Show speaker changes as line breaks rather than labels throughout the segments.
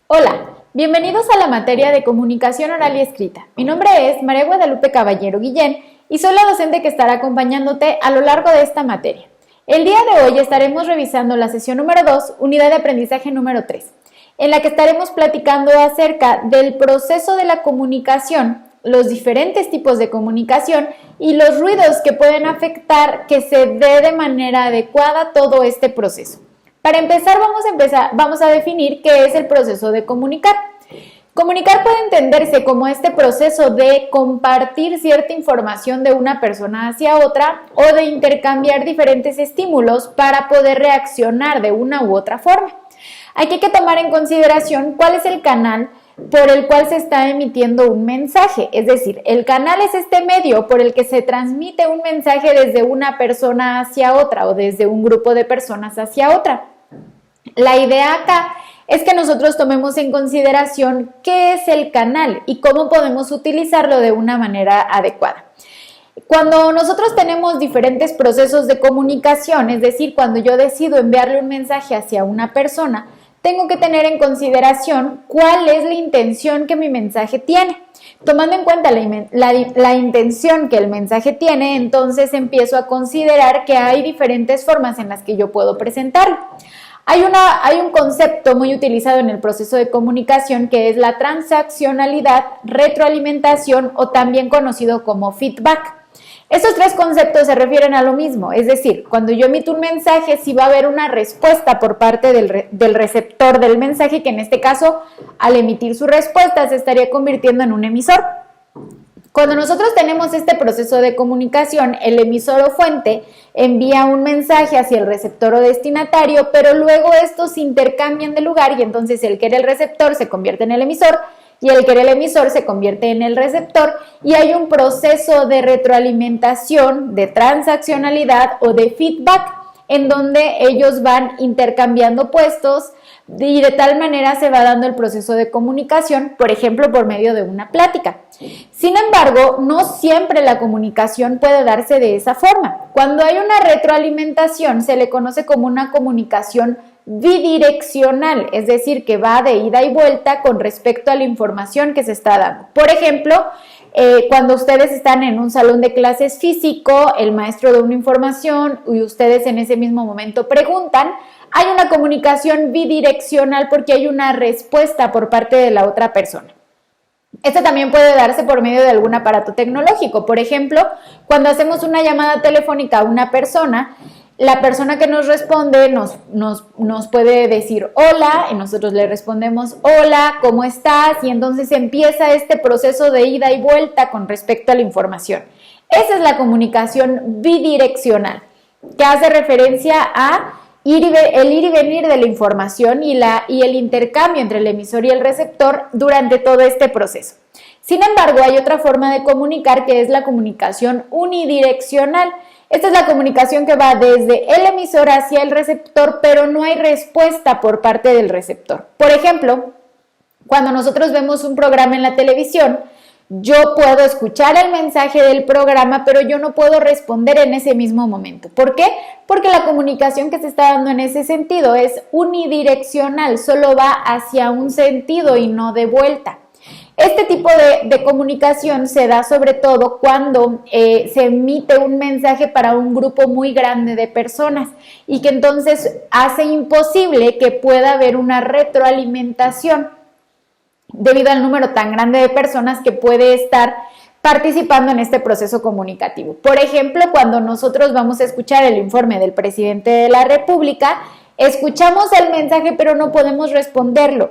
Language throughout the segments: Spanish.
Hola, bienvenidos a la materia de comunicación oral y escrita. Mi nombre es María Guadalupe Caballero Guillén y soy la docente que estará acompañándote a lo largo de esta materia. El día de hoy estaremos revisando la sesión número 2, unidad de aprendizaje número 3, en la que estaremos platicando acerca del proceso de la comunicación, los diferentes tipos de comunicación y los ruidos que pueden afectar que se dé de manera adecuada todo este proceso. Para empezar, vamos a definir qué es el proceso de comunicar. Comunicar puede entenderse como este proceso de compartir cierta información de una persona hacia otra o de intercambiar diferentes estímulos para poder reaccionar de una u otra forma. Aquí hay que tomar en consideración cuál es el canal por el cual se está emitiendo un mensaje, es decir, el canal es este medio por el que se transmite un mensaje desde una persona hacia otra o desde un grupo de personas hacia otra. La idea acá es que nosotros tomemos en consideración qué es el canal y cómo podemos utilizarlo de una manera adecuada. Cuando nosotros tenemos diferentes procesos de comunicación, es decir, cuando yo decido enviarle un mensaje hacia una persona, tengo que tener en consideración cuál es la intención que mi mensaje tiene. Tomando en cuenta la intención que el mensaje tiene, entonces empiezo a considerar que hay diferentes formas en las que yo puedo presentarlo. Hay un concepto muy utilizado en el proceso de comunicación que es la transaccionalidad, retroalimentación o también conocido como feedback. Estos tres conceptos se refieren a lo mismo, es decir, cuando yo emito un mensaje, sí va a haber una respuesta por parte del receptor del mensaje, que en este caso, al emitir su respuesta, se estaría convirtiendo en un emisor. Cuando nosotros tenemos este proceso de comunicación, el emisor o fuente envía un mensaje hacia el receptor o destinatario, pero luego estos intercambian de lugar y entonces el que era el receptor se convierte en el emisor y el que era el emisor se convierte en el receptor y hay un proceso de retroalimentación, de transaccionalidad o de feedback en donde ellos van intercambiando puestos y de tal manera se va dando el proceso de comunicación, por ejemplo, por medio de una plática. Sin embargo, no siempre la comunicación puede darse de esa forma. Cuando hay una retroalimentación, se le conoce como una comunicación bidireccional, es decir, que va de ida y vuelta con respecto a la información que se está dando. Por ejemplo, cuando ustedes están en un salón de clases físico, el maestro da una información y ustedes en ese mismo momento preguntan, hay una comunicación bidireccional porque hay una respuesta por parte de la otra persona. Esto también puede darse por medio de algún aparato tecnológico. Por ejemplo, cuando hacemos una llamada telefónica a una persona, la persona que nos responde nos puede decir hola y nosotros le respondemos hola, ¿cómo estás? Y entonces empieza este proceso de ida y vuelta con respecto a la información. Esa es la comunicación bidireccional, que hace referencia a el ir y venir de la información y el intercambio entre el emisor y el receptor durante todo este proceso. Sin embargo, hay otra forma de comunicar que es la comunicación unidireccional. Esta es la comunicación que va desde el emisor hacia el receptor, pero no hay respuesta por parte del receptor. Por ejemplo, cuando nosotros vemos un programa en la televisión, yo puedo escuchar el mensaje del programa, pero yo no puedo responder en ese mismo momento. ¿Por qué? Porque la comunicación que se está dando en ese sentido es unidireccional, solo va hacia un sentido y no de vuelta. Este tipo de comunicación se da sobre todo cuando se emite un mensaje para un grupo muy grande de personas y que entonces hace imposible que pueda haber una retroalimentación debido al número tan grande de personas que puede estar participando en este proceso comunicativo. Por ejemplo, cuando nosotros vamos a escuchar el informe del presidente de la República, escuchamos el mensaje pero no podemos responderlo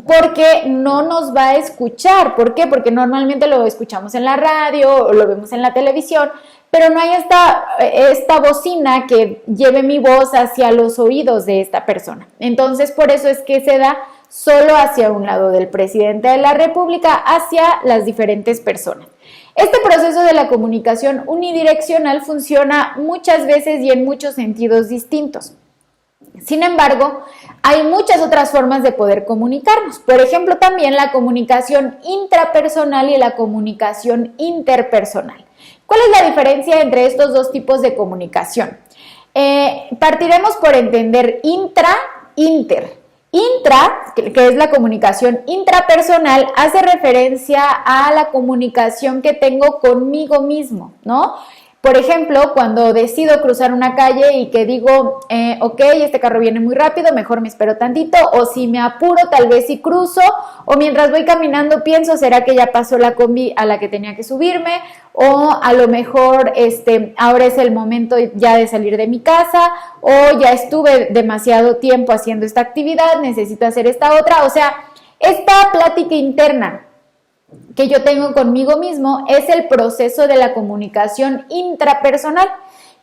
porque no nos va a escuchar. ¿Por qué? Porque normalmente lo escuchamos en la radio o lo vemos en la televisión, pero no hay esta bocina que lleve mi voz hacia los oídos de esta persona. Entonces, por eso es que se da solo hacia un lado del presidente de la República, hacia las diferentes personas. Este proceso de la comunicación unidireccional funciona muchas veces y en muchos sentidos distintos. Sin embargo, hay muchas otras formas de poder comunicarnos. Por ejemplo, también la comunicación intrapersonal y la comunicación interpersonal. ¿Cuál es la diferencia entre estos dos tipos de comunicación? Partiremos por entender inter. que es la comunicación intrapersonal, hace referencia a la comunicación que tengo conmigo mismo, ¿no? Por ejemplo, cuando decido cruzar una calle y que digo, ok, este carro viene muy rápido, mejor me espero tantito, o si me apuro, tal vez si cruzo, o mientras voy caminando pienso, ¿será que ya pasó la combi a la que tenía que subirme? O a lo mejor ahora es el momento ya de salir de mi casa, o ya estuve demasiado tiempo haciendo esta actividad, necesito hacer esta otra. O sea, esta plática interna que yo tengo conmigo mismo es el proceso de la comunicación intrapersonal,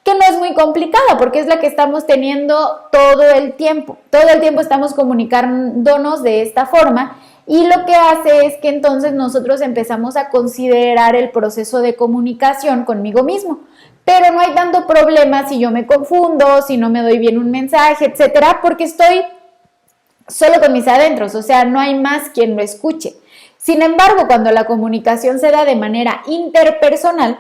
que no es muy complicada porque es la que estamos teniendo todo el tiempo. Todo el tiempo estamos comunicándonos de esta forma y lo que hace es que entonces nosotros empezamos a considerar el proceso de comunicación conmigo mismo. Pero no hay tanto problema si yo me confundo, si no me doy bien un mensaje, etcétera, porque estoy solo con mis adentros, o sea, no hay más quien lo escuche. Sin embargo, cuando la comunicación se da de manera interpersonal,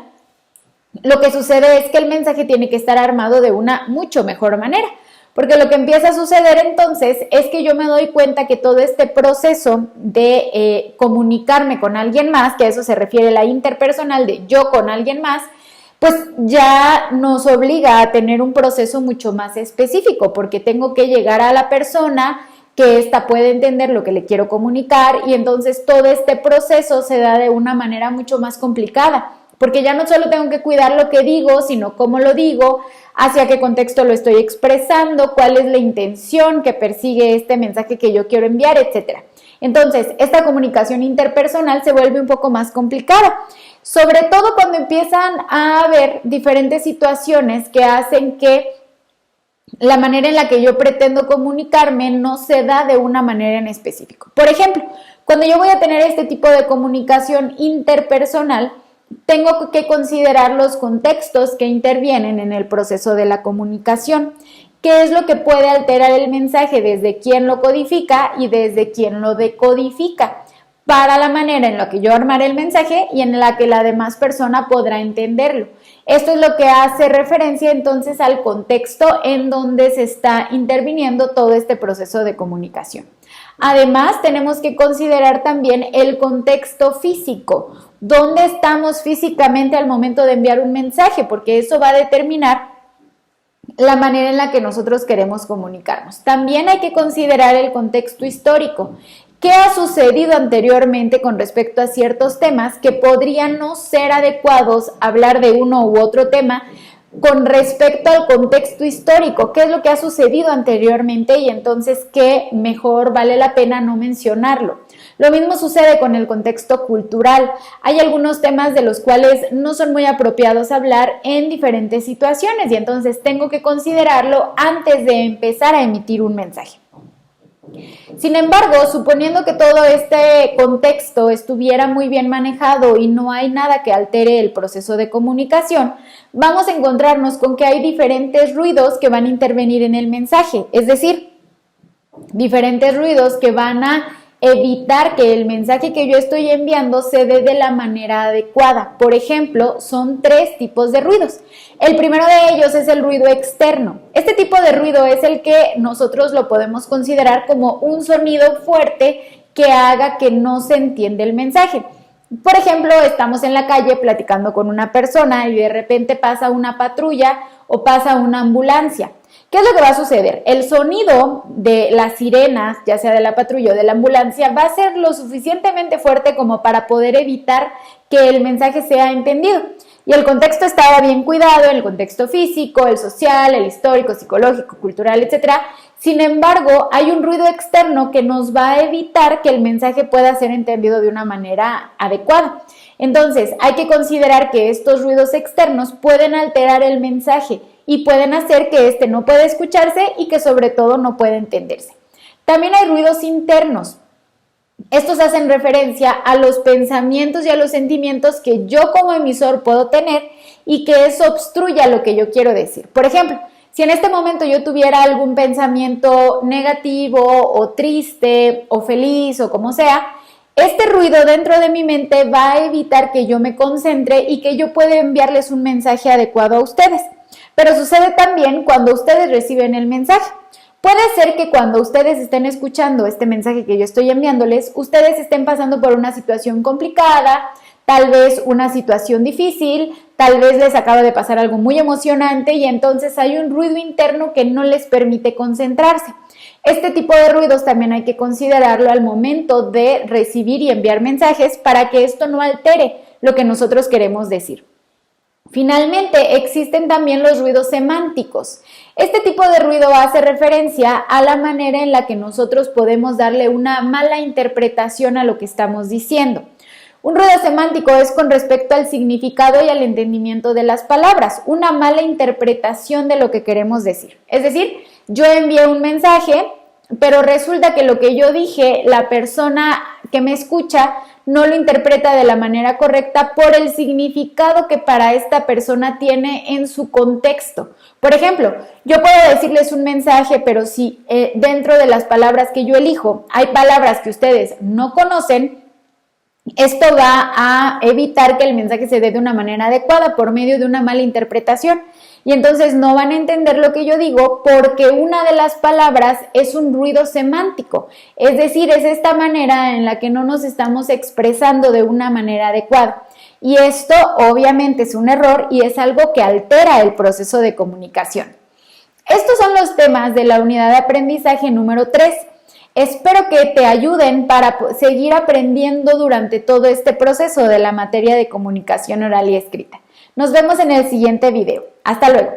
lo que sucede es que el mensaje tiene que estar armado de una mucho mejor manera, porque lo que empieza a suceder entonces es que yo me doy cuenta que todo este proceso de comunicarme con alguien más, que a eso se refiere la interpersonal de yo con alguien más, pues ya nos obliga a tener un proceso mucho más específico, porque tengo que llegar a la persona, que ésta puede entender lo que le quiero comunicar y entonces todo este proceso se da de una manera mucho más complicada, porque ya no solo tengo que cuidar lo que digo, sino cómo lo digo, hacia qué contexto lo estoy expresando, cuál es la intención que persigue este mensaje que yo quiero enviar, etc. Entonces, esta comunicación interpersonal se vuelve un poco más complicada, sobre todo cuando empiezan a haber diferentes situaciones que hacen que la manera en la que yo pretendo comunicarme no se da de una manera en específico. Por ejemplo, cuando yo voy a tener este tipo de comunicación interpersonal, tengo que considerar los contextos que intervienen en el proceso de la comunicación. ¿Qué es lo que puede alterar el mensaje desde quien lo codifica y desde quien lo decodifica? Para la manera en la que yo armaré el mensaje y en la que la demás persona podrá entenderlo. Esto es lo que hace referencia entonces al contexto en donde se está interviniendo todo este proceso de comunicación. Además, tenemos que considerar también el contexto físico, dónde estamos físicamente al momento de enviar un mensaje, porque eso va a determinar la manera en la que nosotros queremos comunicarnos. También hay que considerar el contexto histórico. ¿Qué ha sucedido anteriormente con respecto a ciertos temas que podrían no ser adecuados hablar de uno u otro tema con respecto al contexto histórico? ¿Qué es lo que ha sucedido anteriormente y entonces qué mejor vale la pena no mencionarlo? Lo mismo sucede con el contexto cultural. Hay algunos temas de los cuales no son muy apropiados hablar en diferentes situaciones y entonces tengo que considerarlo antes de empezar a emitir un mensaje. Sin embargo, suponiendo que todo este contexto estuviera muy bien manejado y no hay nada que altere el proceso de comunicación, vamos a encontrarnos con que hay diferentes ruidos que van a intervenir en el mensaje, es decir, diferentes ruidos que van a evitar que el mensaje que yo estoy enviando se dé de la manera adecuada. Por ejemplo, son 3 tipos de ruidos. El primero de ellos es el ruido externo. Este tipo de ruido es el que nosotros lo podemos considerar como un sonido fuerte que haga que no se entienda el mensaje. Por ejemplo, estamos en la calle platicando con una persona y de repente pasa una patrulla o pasa una ambulancia. ¿Qué es lo que va a suceder? El sonido de las sirenas, ya sea de la patrulla o de la ambulancia, va a ser lo suficientemente fuerte como para poder evitar que el mensaje sea entendido. Y el contexto estaba bien cuidado, el contexto físico, el social, el histórico, psicológico, cultural, etc. Sin embargo, hay un ruido externo que nos va a evitar que el mensaje pueda ser entendido de una manera adecuada. Entonces, hay que considerar que estos ruidos externos pueden alterar el mensaje y pueden hacer que este no pueda escucharse y que sobre todo no pueda entenderse. También hay ruidos internos. Estos hacen referencia a los pensamientos y a los sentimientos que yo como emisor puedo tener y que eso obstruya lo que yo quiero decir. Por ejemplo, si en este momento yo tuviera algún pensamiento negativo o triste o feliz o como sea, este ruido dentro de mi mente va a evitar que yo me concentre y que yo pueda enviarles un mensaje adecuado a ustedes. Pero sucede también cuando ustedes reciben el mensaje. Puede ser que cuando ustedes estén escuchando este mensaje que yo estoy enviándoles, ustedes estén pasando por una situación complicada, tal vez una situación difícil, tal vez les acaba de pasar algo muy emocionante y entonces hay un ruido interno que no les permite concentrarse. Este tipo de ruidos también hay que considerarlo al momento de recibir y enviar mensajes para que esto no altere lo que nosotros queremos decir. Finalmente, existen también los ruidos semánticos. Este tipo de ruido hace referencia a la manera en la que nosotros podemos darle una mala interpretación a lo que estamos diciendo. Un ruido semántico es con respecto al significado y al entendimiento de las palabras, una mala interpretación de lo que queremos decir. Es decir, yo envié un mensaje, pero resulta que lo que yo dije, la persona que me escucha no lo interpreta de la manera correcta por el significado que para esta persona tiene en su contexto. Por ejemplo, yo puedo decirles un mensaje, pero si dentro de las palabras que yo elijo hay palabras que ustedes no conocen, esto va a evitar que el mensaje se dé de una manera adecuada por medio de una mala interpretación. Y entonces no van a entender lo que yo digo porque una de las palabras es un ruido semántico. Es decir, es esta manera en la que no nos estamos expresando de una manera adecuada. Y esto obviamente es un error y es algo que altera el proceso de comunicación. Estos son los temas de la unidad de aprendizaje número 3. Espero que te ayuden para seguir aprendiendo durante todo este proceso de la materia de comunicación oral y escrita. Nos vemos en el siguiente video. Hasta luego.